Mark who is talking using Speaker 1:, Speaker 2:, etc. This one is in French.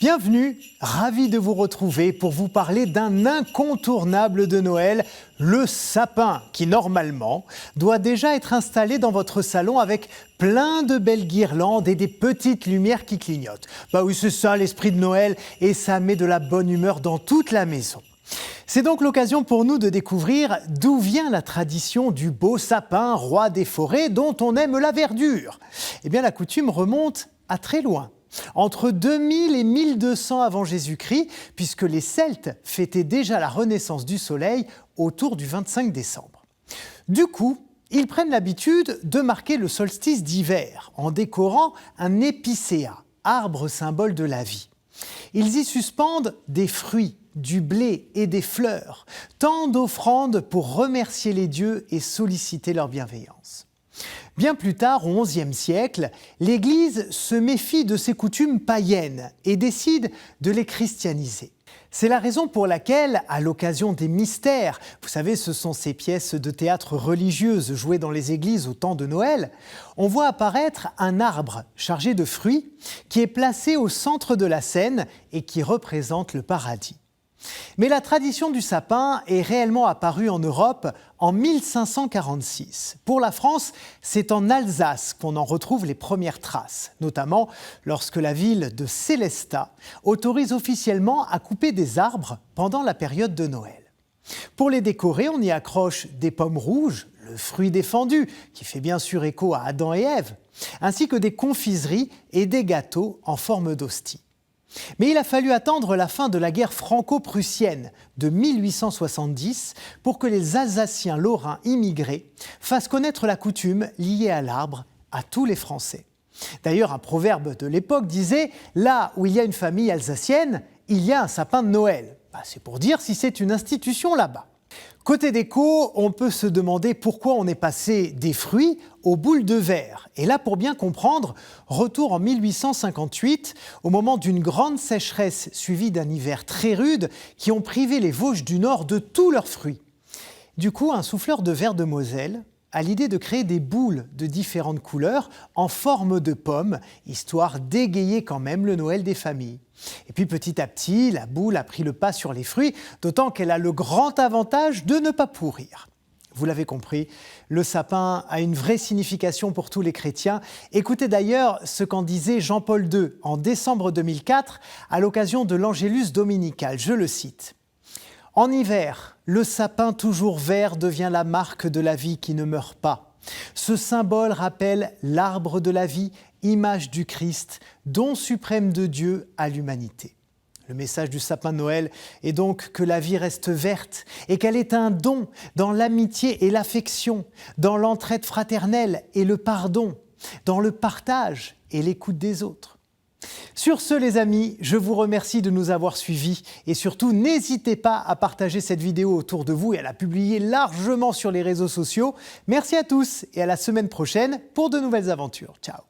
Speaker 1: Bienvenue, ravi de vous retrouver pour vous parler d'un incontournable de Noël, le sapin, qui normalement doit déjà être installé dans votre salon avec plein de belles guirlandes et des petites lumières qui clignotent. Bah oui, c'est ça l'esprit de Noël et ça met de la bonne humeur dans toute la maison. C'est donc l'occasion pour nous de découvrir d'où vient la tradition du beau sapin, roi des forêts, dont on aime la verdure. Eh bien, la coutume remonte à très loin. Entre 2000 et 1200 avant Jésus-Christ, puisque les Celtes fêtaient déjà la renaissance du soleil autour du 25 décembre. Du coup, ils prennent l'habitude de marquer le solstice d'hiver en décorant un épicéa, arbre symbole de la vie. Ils y suspendent des fruits, du blé et des fleurs, tant d'offrandes pour remercier les dieux et solliciter leur bienveillance. Bien plus tard, au XIe siècle, l'Église se méfie de ces coutumes païennes et décide de les christianiser. C'est la raison pour laquelle, à l'occasion des mystères, vous savez, ce sont ces pièces de théâtre religieuses jouées dans les églises au temps de Noël, on voit apparaître un arbre chargé de fruits qui est placé au centre de la scène et qui représente le paradis. Mais la tradition du sapin est réellement apparue en Europe en 1546. Pour la France, c'est en Alsace qu'on en retrouve les premières traces, notamment lorsque la ville de Sélestat autorise officiellement à couper des arbres pendant la période de Noël. Pour les décorer, on y accroche des pommes rouges, le fruit défendu, qui fait bien sûr écho à Adam et Ève, ainsi que des confiseries et des gâteaux en forme d'hostie. Mais il a fallu attendre la fin de la guerre franco-prussienne de 1870 pour que les Alsaciens lorrains immigrés fassent connaître la coutume liée à l'arbre à tous les Français. D'ailleurs, un proverbe de l'époque disait « Là où il y a une famille alsacienne, il y a un sapin de Noël ». C'est pour dire si c'est une institution là-bas. Côté déco, on peut se demander pourquoi on est passé des fruits aux boules de verre. Et là, pour bien comprendre, retour en 1858, au moment d'une grande sécheresse suivie d'un hiver très rude qui ont privé les Vosges du Nord de tous leurs fruits. Du coup, un souffleur de verre de Moselle a l'idée de créer des boules de différentes couleurs en forme de pommes, histoire d'égayer quand même le Noël des familles. Et puis petit à petit, la boule a pris le pas sur les fruits, d'autant qu'elle a le grand avantage de ne pas pourrir. Vous l'avez compris, le sapin a une vraie signification pour tous les chrétiens. Écoutez d'ailleurs ce qu'en disait Jean-Paul II en décembre 2004 à l'occasion de l'Angélus dominical. Je le cite. « En hiver, le sapin toujours vert devient la marque de la vie qui ne meurt pas. Ce symbole rappelle l'arbre de la vie, image du Christ, don suprême de Dieu à l'humanité. » Le message du sapin de Noël est donc que la vie reste verte et qu'elle est un don dans l'amitié et l'affection, dans l'entraide fraternelle et le pardon, dans le partage et l'écoute des autres. Sur ce, les amis, je vous remercie de nous avoir suivis et surtout, n'hésitez pas à partager cette vidéo autour de vous et à la publier largement sur les réseaux sociaux. Merci à tous et à la semaine prochaine pour de nouvelles aventures. Ciao.